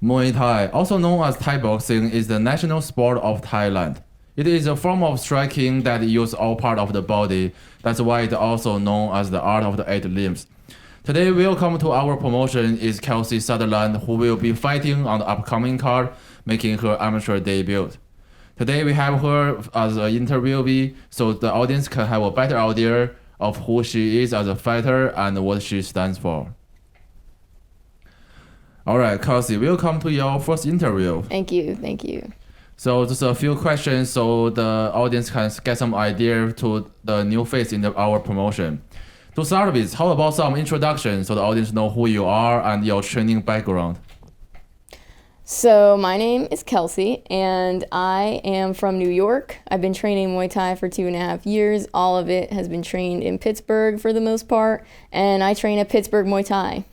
Muay Thai, also known as Thai boxing, is the national sport of Thailand. It is a form of striking that uses all parts of the body. That's why it's also known as the art of the eight limbs. Today, welcome to our promotion is Kelsey Sutherland, who will be fighting on the upcoming card, making her amateur debut. Today, we have her as an interviewee, so the audience can have a better idea of who she is as a fighter and what she stands for. All right, Kelsey, welcome to your first interview. Thank you. Thank you. So just a few questions so the audience can get some idea to the new face in our promotion. To start with, how about some introduction so the audience know who you are and your training background? So my name is Kelsey, and I am from New York. I've been training Muay Thai for 2.5 years. All of it has been trained in Pittsburgh for the most part, and I train at Pittsburgh Muay Thai.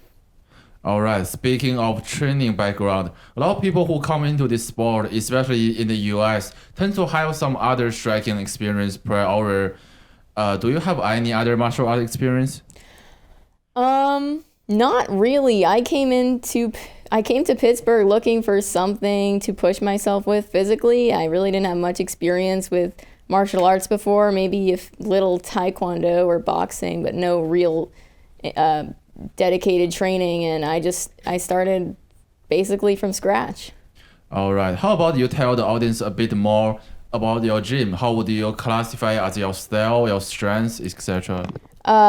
All right, speaking of training background, a lot of people who come into this sport, especially in the US, tend to have some other striking experience prior. Do you have any other martial art experience? Not really. I came to Pittsburgh looking for something to push myself with physically. I really didn't have much experience with martial arts before, maybe a little taekwondo or boxing, but no real dedicated training, and I started basically from scratch. All right, how about you tell the audience a bit more about your gym? How would you classify as your style, your strengths, etc.?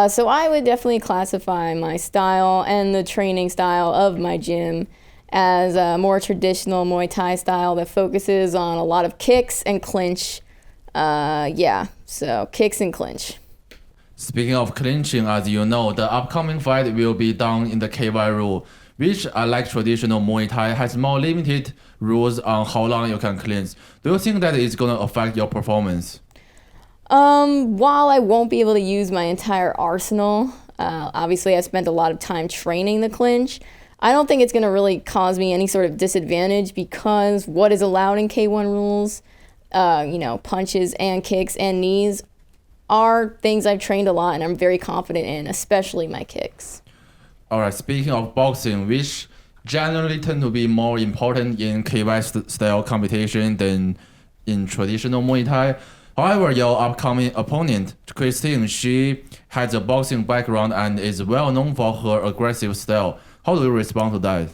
So I would definitely classify my style and the training style of my gym as a more traditional Muay Thai style that focuses on a lot of kicks and clinch. So kicks and clinch. Speaking of clinching, as you know, the upcoming fight will be done in the KY rule, which, unlike traditional Muay Thai, has more limited rules on how long you can clinch. Do you think that is going to affect your performance? While I won't be able to use my entire arsenal, obviously I spent a lot of time training the clinch. I don't think it's going to really cause me any sort of disadvantage because what is allowed in K1 rules, punches and kicks and knees are things I've trained a lot and I'm very confident in, especially my kicks. All right, speaking of boxing, which generally tend to be more important in KY style competition than in traditional Muay Thai. However, your upcoming opponent, Christine, she has a boxing background and is well known for her aggressive style. How do you respond to that?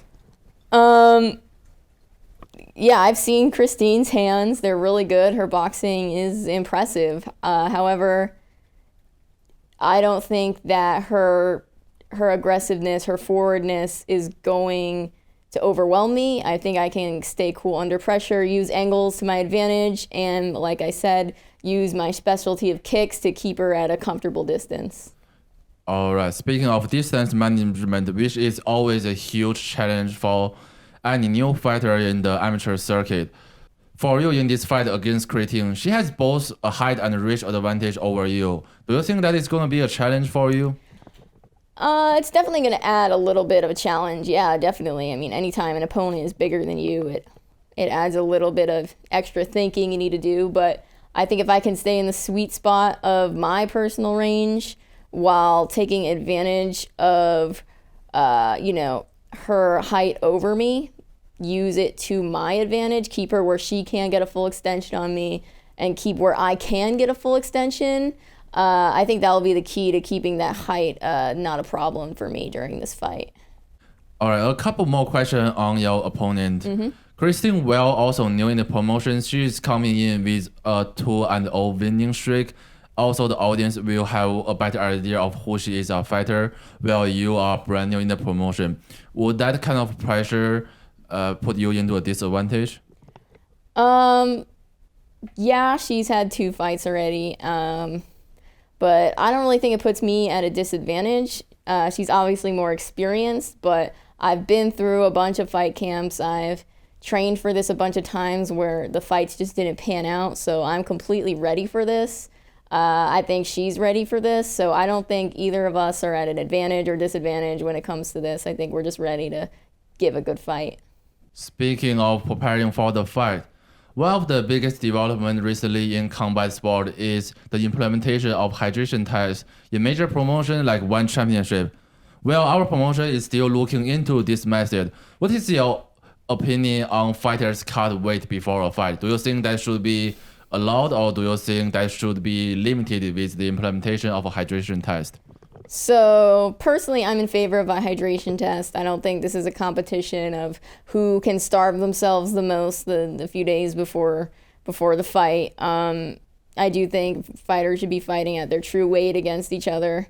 Yeah, I've seen Christine's hands. They're really good. Her boxing is impressive. However, I don't think that her aggressiveness, her forwardness is going to overwhelm me. I think I can stay cool under pressure, use angles to my advantage, and like I said, use my specialty of kicks to keep her at a comfortable distance. All right, speaking of distance management, which is always a huge challenge for any new fighter in the amateur circuit. For you in this fight against Christine, she has both a height and reach advantage over you. Do you think that is going to be a challenge for you? It's definitely going to add a little bit of a challenge. Yeah, definitely. I mean, anytime an opponent is bigger than you, it adds a little bit of extra thinking you need to do. But I think if I can stay in the sweet spot of my personal range while taking advantage of, her height over me, use it to my advantage, keep her where she can't get a full extension on me, and keep where I can get a full extension. I think that'll be the key to keeping that height not a problem for me during this fight. All right, a couple more questions on your opponent. Mm-hmm. Christine Well, also new in the promotion, she is coming in with a 2-0 winning streak. Also, the audience will have a better idea of who she is a fighter, while you are brand new in the promotion. Would that kind of pressure put you into a disadvantage? Yeah, she's had 2 fights already. But I don't really think it puts me at a disadvantage. She's obviously more experienced, but I've been through a bunch of fight camps. I've trained for this a bunch of times where the fights just didn't pan out, so I'm completely ready for this. I think she's ready for this, so I don't think either of us are at an advantage or disadvantage when it comes to this. I think we're just ready to give a good fight. Speaking of preparing for the fight, one of the biggest developments recently in combat sport is the implementation of hydration tests in major promotions like One Championship. Well, our promotion is still looking into this method. What is your opinion on fighters cut weight before a fight? Do you think that should be allowed, or do you think that should be limited with the implementation of a hydration test? So personally, I'm in favor of a hydration test. I don't think this is a competition of who can starve themselves the most the few days before the fight. I do think fighters should be fighting at their true weight against each other.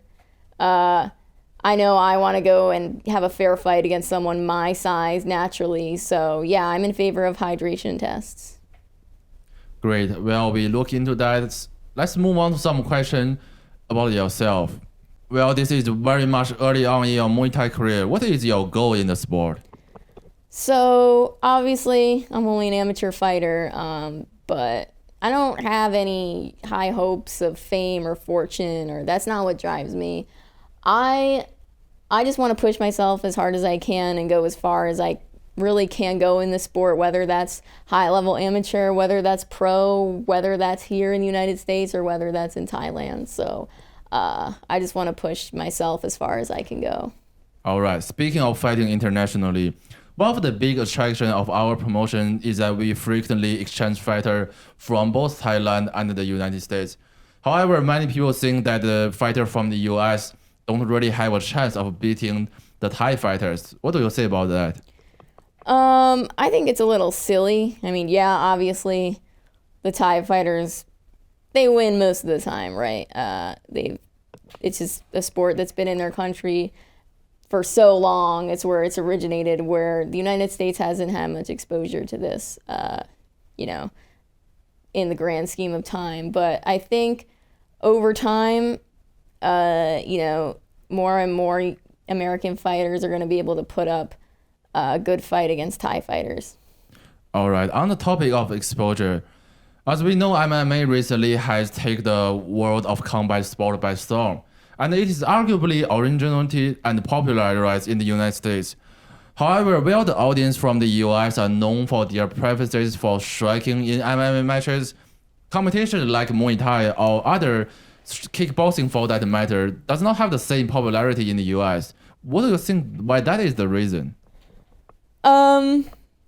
I know I want to go and have a fair fight against someone my size naturally. So yeah, I'm in favor of hydration tests. Great. Well, we look into that. Let's move on to some question about yourself. Well, this is very much early on in your Muay Thai career. What is your goal in the sport? So obviously, I'm only an amateur fighter, but I don't have any high hopes of fame or fortune, or that's not what drives me. I just want to push myself as hard as I can and go as far as I really can go in the sport, whether that's high level amateur, whether that's pro, whether that's here in the United States, or whether that's in Thailand. So I just want to push myself as far as I can go. All right. Speaking of fighting internationally, one of the big attractions of our promotion is that we frequently exchange fighters from both Thailand and the United States. However, many people think that the fighter from the US don't really have a chance of beating the Thai fighters. What do you say about that? I think it's a little silly. I mean, yeah, obviously the Thai fighters, they win most of the time, right? It's just a sport that's been in their country for so long. It's where it's originated, where the United States hasn't had much exposure to this, in the grand scheme of time. But I think over time, more and more American fighters are going to be able to put up a good fight against Thai fighters. All right. On the topic of exposure, as we know, MMA recently has taken the world of combat sport by storm, and it is arguably originated and popularized in the United States. However, while the audience from the US are known for their preferences for striking in MMA matches, competition like Muay Thai or other kickboxing for that matter does not have the same popularity in the US. What do you think why that is the reason?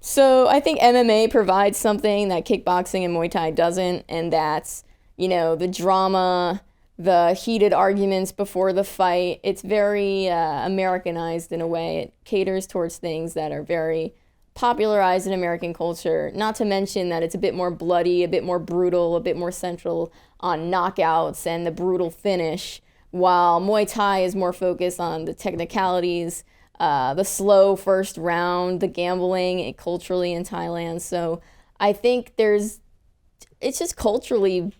So I think MMA provides something that kickboxing and Muay Thai doesn't, and that's, the drama, the heated arguments before the fight. It's very Americanized in a way. It caters towards things that are very popularized in American culture, not to mention that it's a bit more bloody, a bit more brutal, a bit more central on knockouts and the brutal finish, while Muay Thai is more focused on the technicalities, the slow first round, the gambling culturally in Thailand. So I think it's just culturally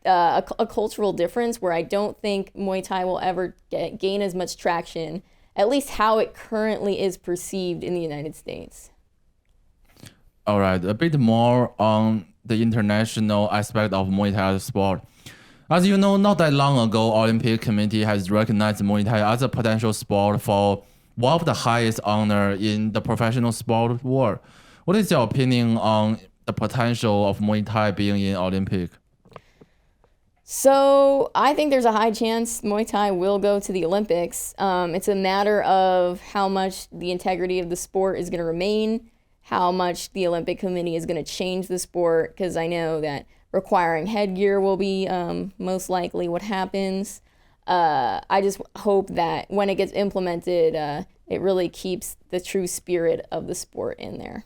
a cultural difference where I don't think Muay Thai will ever gain as much traction, at least how it currently is perceived in the United States. All right, a bit more on the international aspect of Muay Thai sport. As you know, not that long ago, Olympic Committee has recognized Muay Thai as a potential sport for one of the highest honor in the professional sport world. What is your opinion on the potential of Muay Thai being in Olympic? So I think there's a high chance Muay Thai will go to the Olympics. It's a matter of how much the integrity of the sport is going to remain, how much the Olympic Committee is going to change the sport, because I know that requiring headgear will be most likely what happens. I just hope that when it gets implemented, it really keeps the true spirit of the sport in there.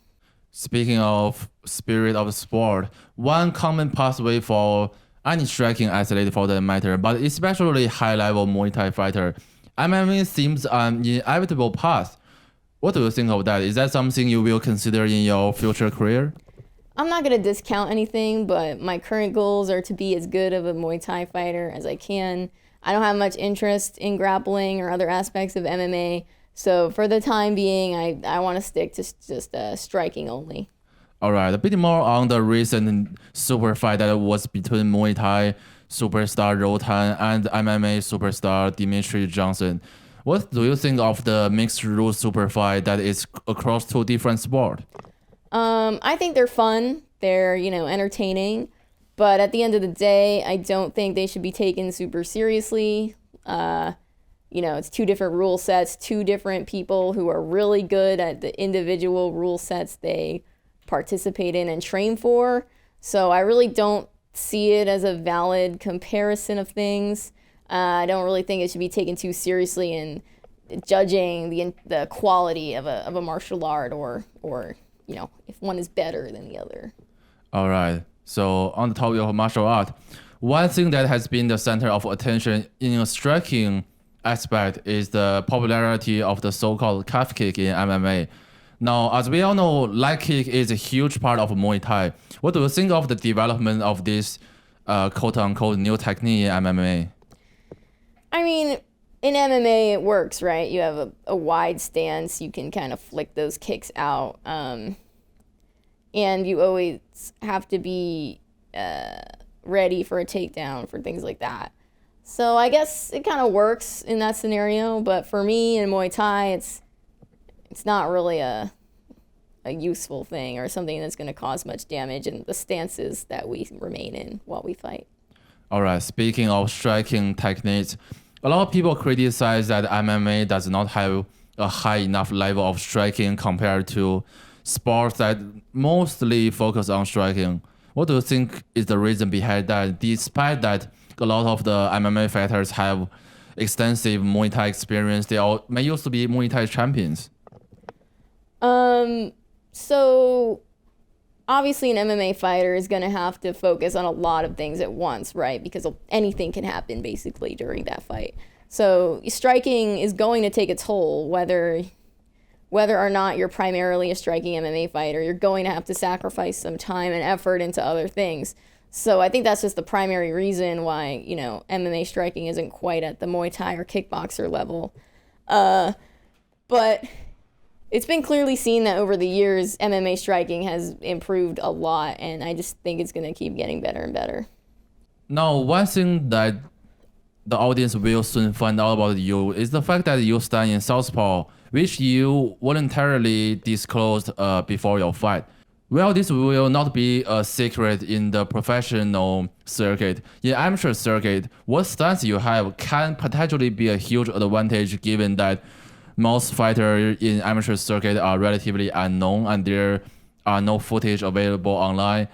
Speaking of spirit of sport, one common pathway for any striking athlete for that matter, but especially high-level Muay Thai fighter, MMA seems an inevitable path. What do you think of that? Is that something you will consider in your future career? I'm not going to discount anything, but my current goals are to be as good of a Muay Thai fighter as I can. I don't have much interest in grappling or other aspects of MMA, so for the time being, I want to stick to just striking only. All right, a bit more on the recent super fight that was between Muay Thai superstar Rotan and MMA superstar Dimitri Johnson. What do you think of the mixed rules super fight that is across two different sports? I think they're fun. They're, entertaining. But at the end of the day, I don't think they should be taken super seriously. it's two different rule sets, two different people who are really good at the individual rule sets they participate in and train for. So I really don't see it as a valid comparison of things. I don't really think it should be taken too seriously in judging the quality of a martial art or if one is better than the other. All right. So on the topic of martial art, one thing that has been the center of attention in a striking aspect is the popularity of the so-called calf kick in MMA. Now, as we all know, leg kick is a huge part of Muay Thai. What do you think of the development of this quote-unquote new technique in MMA? I mean, in MMA it works, right? You have a wide stance. You can kind of flick those kicks out. And you always have to be ready for a takedown, for things like that. So I guess it kind of works in that scenario. But for me in Muay Thai, it's not really a useful thing or something that's going to cause much damage in the stances that we remain in while we fight. All right. Speaking of striking techniques, a lot of people criticize that MMA does not have a high enough level of striking compared to sports that mostly focus on striking. What do you think is the reason behind that? Despite that, a lot of the MMA fighters have extensive Muay Thai experience. They all may used to be Muay Thai champions. So obviously an MMA fighter is going to have to focus on a lot of things at once, right? Because anything can happen basically during that fight. So striking is going to take a toll, whether or not you're primarily a striking MMA fighter. You're going to have to sacrifice some time and effort into other things. So I think that's just the primary reason why, MMA striking isn't quite at the Muay Thai or kickboxer level. But it's been clearly seen that over the years, MMA striking has improved a lot, and I just think it's going to keep getting better and better. Now, one thing that the audience will soon find out about you is the fact that you stand in Southpaw, which you voluntarily disclosed before your fight. Well, this will not be a secret in the professional circuit. In amateur circuit, what stance you have can potentially be a huge advantage given that most fighters in amateur circuit are relatively unknown and there are no footage available online.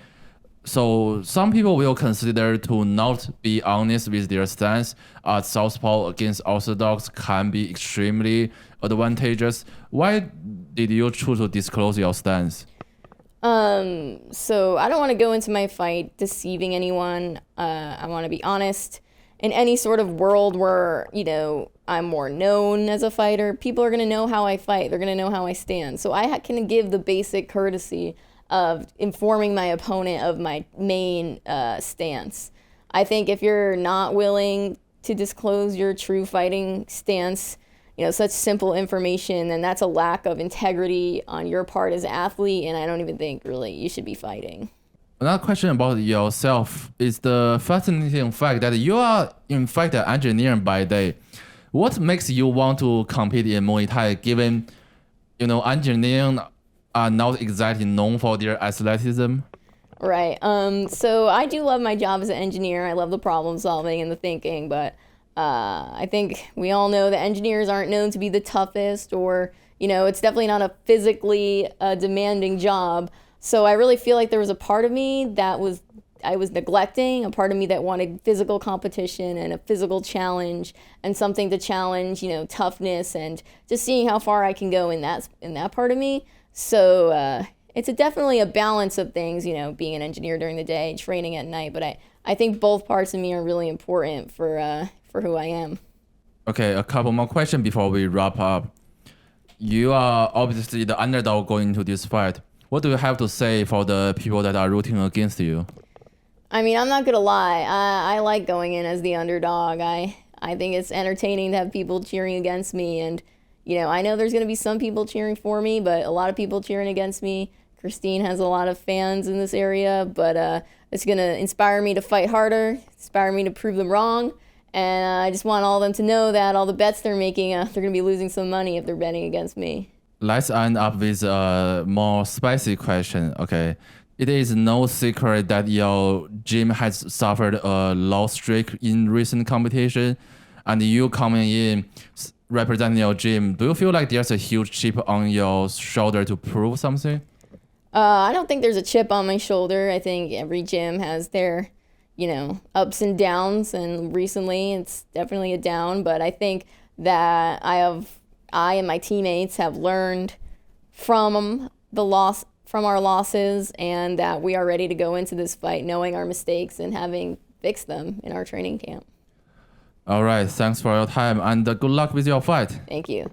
So some people will consider to not be honest with their stance as southpaw against orthodox can be extremely advantageous. Why did you choose to disclose your stance? So I don't want to go into my fight deceiving anyone. I want to be honest. In any sort of world where, I'm more known as a fighter, people are going to know how I fight. They're going to know how I stand. So I can give the basic courtesy of informing my opponent of my main stance. I think if you're not willing to disclose your true fighting stance, such simple information, then that's a lack of integrity on your part as an athlete, and I don't even think really you should be fighting. Another question about yourself is the fascinating fact that you are in fact an engineer by day. What makes you want to compete in Muay Thai given, engineering are not exactly known for their athleticism? Right. So I do love my job as an engineer. I love the problem solving and the thinking, but I think we all know that engineers aren't known to be the toughest or, it's definitely not a physically demanding job. So I really feel like there was a part of me that I was neglecting, a part of me that wanted physical competition and a physical challenge and something to challenge, toughness and just seeing how far I can go in that part of me. So it's definitely a balance of things, being an engineer during the day, training at night. But I think both parts of me are really important for who I am. Okay, a couple more questions before we wrap up. You are obviously the underdog going into this fight. What do you have to say for the people that are rooting against you? I mean, I'm not gonna lie. I like going in as the underdog. I think it's entertaining to have people cheering against me, and I know there's gonna be some people cheering for me, but a lot of people cheering against me. Christine has a lot of fans in this area, but it's gonna inspire me to fight harder, inspire me to prove them wrong, and I just want all of them to know that all the bets they're making, they're gonna be losing some money if they're betting against me. Let's end up with a more spicy question. Okay. It is no secret that your gym has suffered a loss streak in recent competition. and you coming in representing your gym, do you feel like there's a huge chip on your shoulder to prove something? I don't think there's a chip on my shoulder. I think every gym has their, ups and downs, and recently it's definitely a down. But I think that I and my teammates have learned from our losses, and that we are ready to go into this fight knowing our mistakes and having fixed them in our training camp. All right, thanks for your time and good luck with your fight. Thank you.